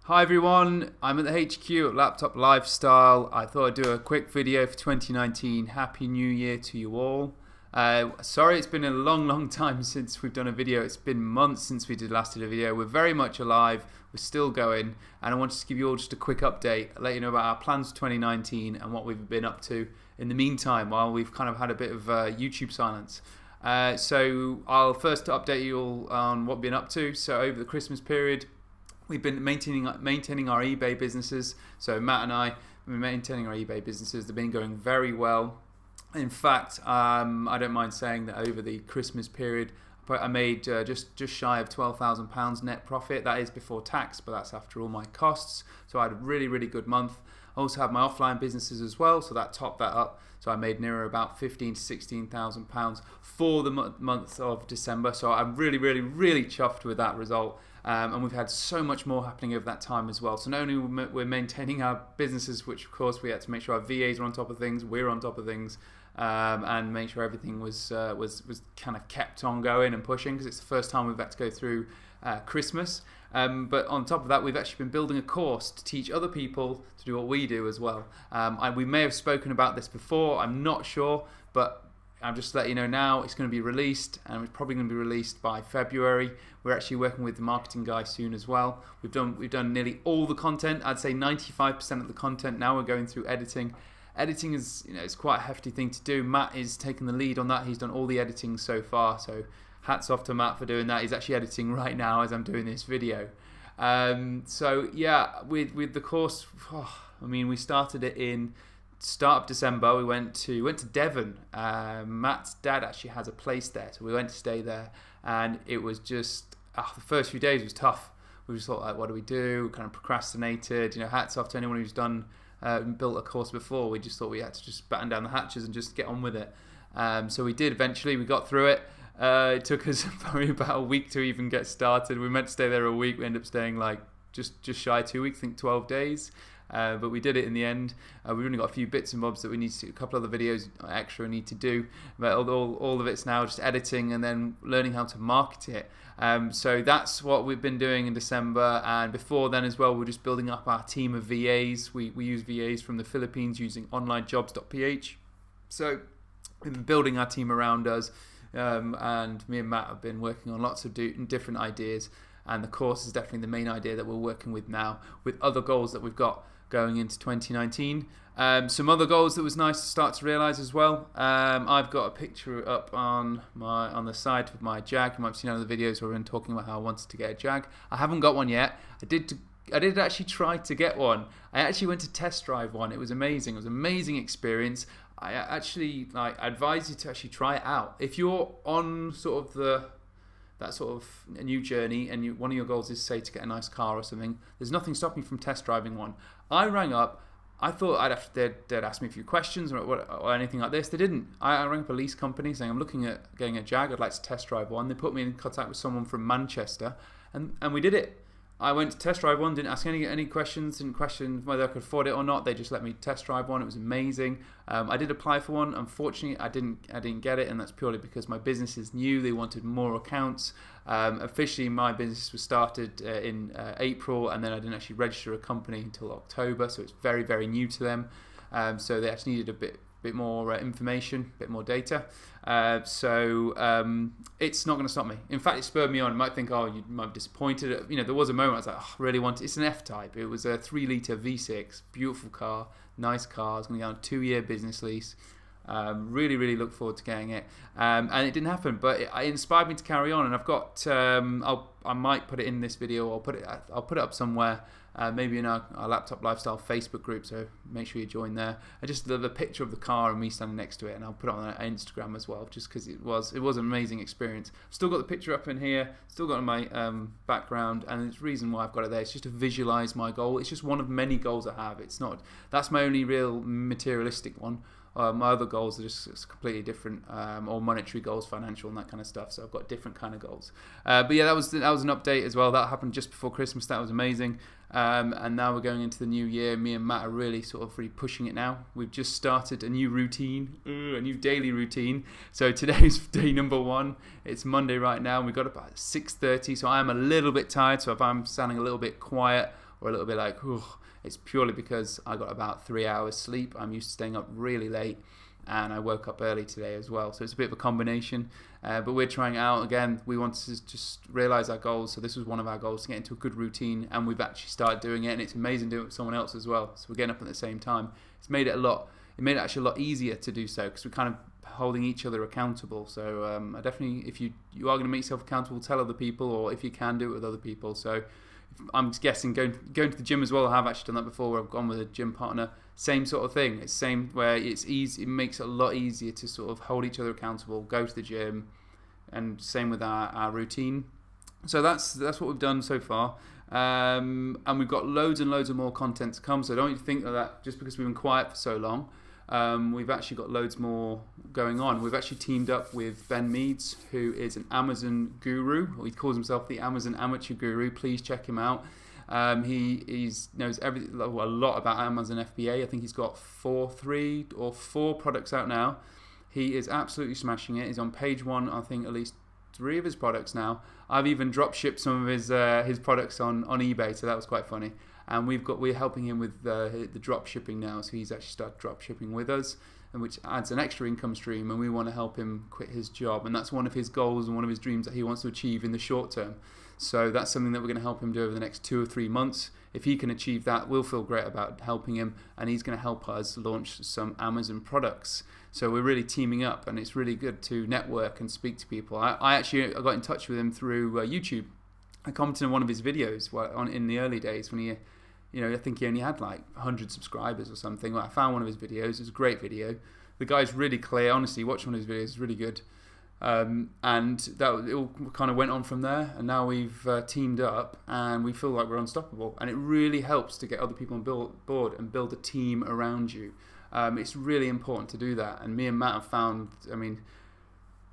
Hi everyone, I'm at the HQ at Laptop Lifestyle. I thought I'd do a quick video for 2019. Happy New Year to you all. Sorry it's been a long time since we've done a video. It's been months since we last did a video. We're very much alive, we're still going, and I wanted to give you all just a quick update, let you know about our plans for 2019 and what we've been up to in the meantime while we've kind of had a bit of YouTube silence. So I'll first update you all on what we've been up to. So over the Christmas period, we've been maintaining our eBay businesses. So Matt and I have been maintaining our eBay businesses. They've been going very well. In fact, I don't mind saying that over the Christmas period, I made just shy of £12,000 net profit. That is before tax, but that's after all my costs. So I had a really good month. I also have my offline businesses as well, so that topped that up. So I made nearer about £15,000 to £16,000 for the month of December. So I'm really chuffed with that result. And we've had so much more happening over that time as well. So not only we're maintaining our businesses, which of course we had to make sure our VAs are on top of things, we're on top of things, and make sure everything was kind of kept on going and pushing, because it's the first time we've had to go through Christmas. But on top of that, we've actually been building a course to teach other people to do what we do as well. We may have spoken about this before, I'm not sure, but I'm just letting you know now it's going to be released, and it's probably going to be released by February. We're actually working with the marketing guy soon as well. We've done nearly all the content. I'd say 95% of the content. Now we're going through editing. Editing is, it's quite a hefty thing to do. Matt is taking the lead on that. He's done all the editing so far. So hats off to Matt for doing that. He's actually editing right now as I'm doing this video. So yeah, with the course, we started it in start of December. We went to Devon. Matt's dad actually has a place there, so we went to stay there, and it was just the first few days was tough. We just thought, like, what do we do? We kind of procrastinated. Hats off to anyone who's done built a course before. We just thought we had to just batten down the hatches and just get on with it. So we did eventually. We got through it. It took us probably about a week to even get started. We meant to stay there a week. We ended up staying like just shy of 2 weeks, I think 12 days. But we did it in the end. We've only got a few bits and bobs that we need to, a couple other videos extra we need to do. But all of it's now just editing and then learning how to market it. So that's what we've been doing in December. And before then as well, we're just building up our team of VAs. We use VAs from the Philippines using onlinejobs.ph. So we've been building our team around us. And me and Matt have been working on lots of different ideas. And the course is definitely the main idea that we're working with now, with other goals that we've got going into 2019. Some other goals that was nice to start to realise as well. I've got a picture up on the side of my Jag. You might have seen other videos where we've been talking about how I wanted to get a Jag. I haven't got one yet. I did actually try to get one. I actually went to test drive one. It was amazing. It was an amazing experience. I actually advise you to actually try it out. If you're on sort of that sort of a new journey, and one of your goals is, say, to get a nice car or something, there's nothing stopping you from test driving one. I rang up. I thought they'd ask me a few questions or anything like this. They didn't. I rang up a lease company saying I'm looking at getting a Jag. I'd like to test drive one. They put me in contact with someone from Manchester, and we did it. I went to test drive one, didn't ask any questions, didn't question whether I could afford it or not. They just let me test drive one. It was amazing. I did apply for one. Unfortunately, I didn't get it, and that's purely because my business is new. They wanted more accounts. Officially, my business was started in April, and then I didn't actually register a company until October, so it's very new to them. So they actually needed a bit more information, a bit more data. So it's not going to stop me. In fact, it spurred me on. You might think, you might be disappointed. There was a moment I was like, I really want it. It's an F-Type. It was a 3-litre V6, beautiful car, nice car. It's going to go on a 2-year business lease. Really look forward to getting it. And it didn't happen, but it inspired me to carry on. And I've got, I might put it in this video, or I'll put it up somewhere. Maybe in our Laptop Lifestyle Facebook group, so make sure you join there. I just love the picture of the car and me standing next to it, and I'll put it on Instagram as well, just because it was an amazing experience. Still got the picture up in here, still got my background, and it's the reason why I've got it there. It's just to visualize my goal. It's just one of many goals I have. That's my only real materialistic one. My other goals are just completely different, or monetary goals, financial, and that kind of stuff. So I've got different kind of goals. But yeah, that was an update as well. That happened just before Christmas. That was amazing. And now we're going into the new year. Me and Matt are really pushing it now. We've just started a new routine, a new daily routine. So today's day number 1. It's Monday right now. We got up at 6:30, so I am a little bit tired. So if I'm sounding a little bit quiet, or a little bit like, it's purely because I got about 3 hours sleep. I'm used to staying up really late, and I woke up early today as well. So it's a bit of a combination, but we're trying it out. Again, we want to just realize our goals. So this was one of our goals, to get into a good routine, and we've actually started doing it, and it's amazing doing it with someone else as well. So we're getting up at the same time. It made it actually a lot easier to do so, because we're kind of holding each other accountable. So I definitely, if you are going to make yourself accountable, tell other people, or if you can, do it with other people. So I'm guessing going to the gym as well. I have actually done that before, where I've gone with a gym partner. Same sort of thing. It's same where it's easy. It makes it a lot easier to sort of hold each other accountable, go to the gym, and same with our routine. So that's what we've done so far. And we've got loads and loads of more content to come. So don't think that just because we've been quiet for so long. We've actually got loads more going on. We've actually teamed up with Ben Meads, who is an Amazon guru. He calls himself the Amazon Amateur Guru. Please check him out. He knows a lot about Amazon FBA. I think he's got 4 products out now. He is absolutely smashing it. He's on page 1, I think, at least 3 of his products now. I've even dropshipped some of his products on eBay, so that was quite funny. And we're helping him with the drop shipping now, so he's actually started drop shipping with us, and which adds an extra income stream, and we want to help him quit his job, and that's one of his goals and one of his dreams that he wants to achieve in the short term. So that's something that we're going to help him do over the next 2 or 3 months. If he can achieve that, we'll feel great about helping him, and he's going to help us launch some Amazon products. So we're really teaming up, and it's really good to network and speak to people. I got in touch with him through YouTube. I commented on one of his videos in the early days when I think he only had like 100 subscribers or something. I found one of his videos. It was a great video. The guy's really clear. Honestly, watch one of his videos. It's really good. And it all kind of went on from there. And now we've teamed up, and we feel like we're unstoppable. And it really helps to get other people on board and build a team around you. It's really important to do that. And me and Matt have found,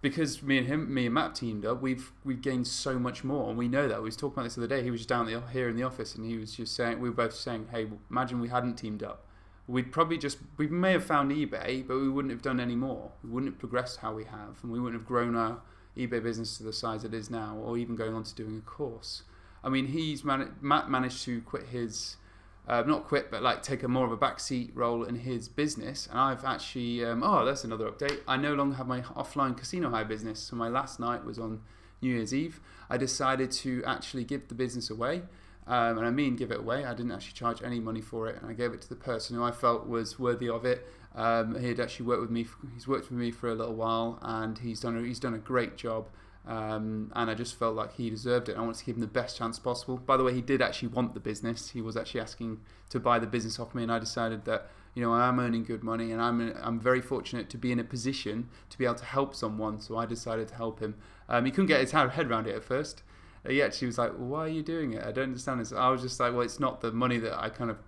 because me and Matt teamed up, we've gained so much more, and we know that. We was talking about this the other day. He was just down here in the office, and he was just saying, we were both saying, hey, imagine we hadn't teamed up. We may have found eBay, but we wouldn't have done any more. We wouldn't have progressed how we have, and we wouldn't have grown our eBay business to the size it is now, or even going on to doing a course. Matt managed to quit his, not quit, but like take a more of a backseat role in his business. And I've actually, that's another update. I no longer have my offline casino hire business. So my last night was on New Year's Eve. I decided to actually give the business away. And I mean give it away. I didn't actually charge any money for it, and I gave it to the person who I felt was worthy of it. He had actually worked with me. He's worked with me for a little while, and he's done a great job. And I just felt like he deserved it. I wanted to give him the best chance possible. By the way, he did actually want the business. He was actually asking to buy the business off me, and I decided that I am earning good money, and I'm very fortunate to be in a position to be able to help someone. So I decided to help him. He couldn't get his head around it at first. He actually was like, "Why are you doing it? I don't understand this." I was just like, "Well, it's not the money that I kind of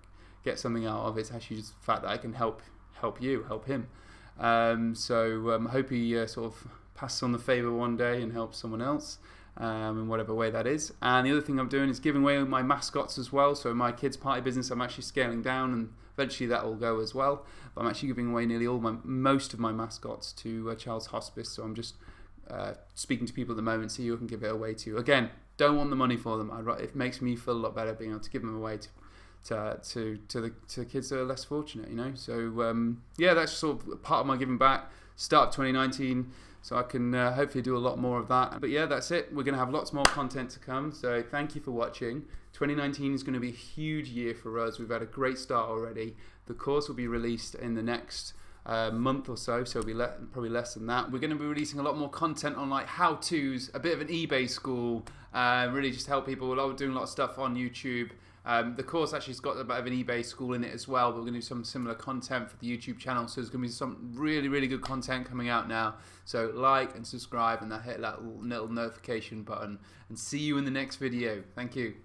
get something out of. It's actually just the fact that I can help him." So I hope he sort of passes on the favour one day and helps someone else in whatever way that is. And the other thing I'm doing is giving away my mascots as well. So my kids' party business, I'm actually scaling down, and eventually that will go as well. But I'm actually giving away most of my mascots to Child's Hospice. So I'm just speaking to people at the moment, see who I can give it away to. Again, don't want the money for them. It makes me feel a lot better being able to give them away to the kids that are less fortunate, So that's sort of part of my giving back. Start of 2019, so I can hopefully do a lot more of that. But yeah, that's it. We're going to have lots more content to come. So thank you for watching. 2019 is going to be a huge year for us. We've had a great start already. The course will be released in the next month or so it'll be probably less than that. We're going to be releasing a lot more content on like how-tos, a bit of an eBay school, really just help people. We're doing a lot of stuff on YouTube. The course actually has got a bit of an eBay school in it as well, but we're going to do some similar content for the YouTube channel, so there's going to be some really, really good content coming out now. So like and subscribe, and hit that little notification button, and see you in the next video. Thank you.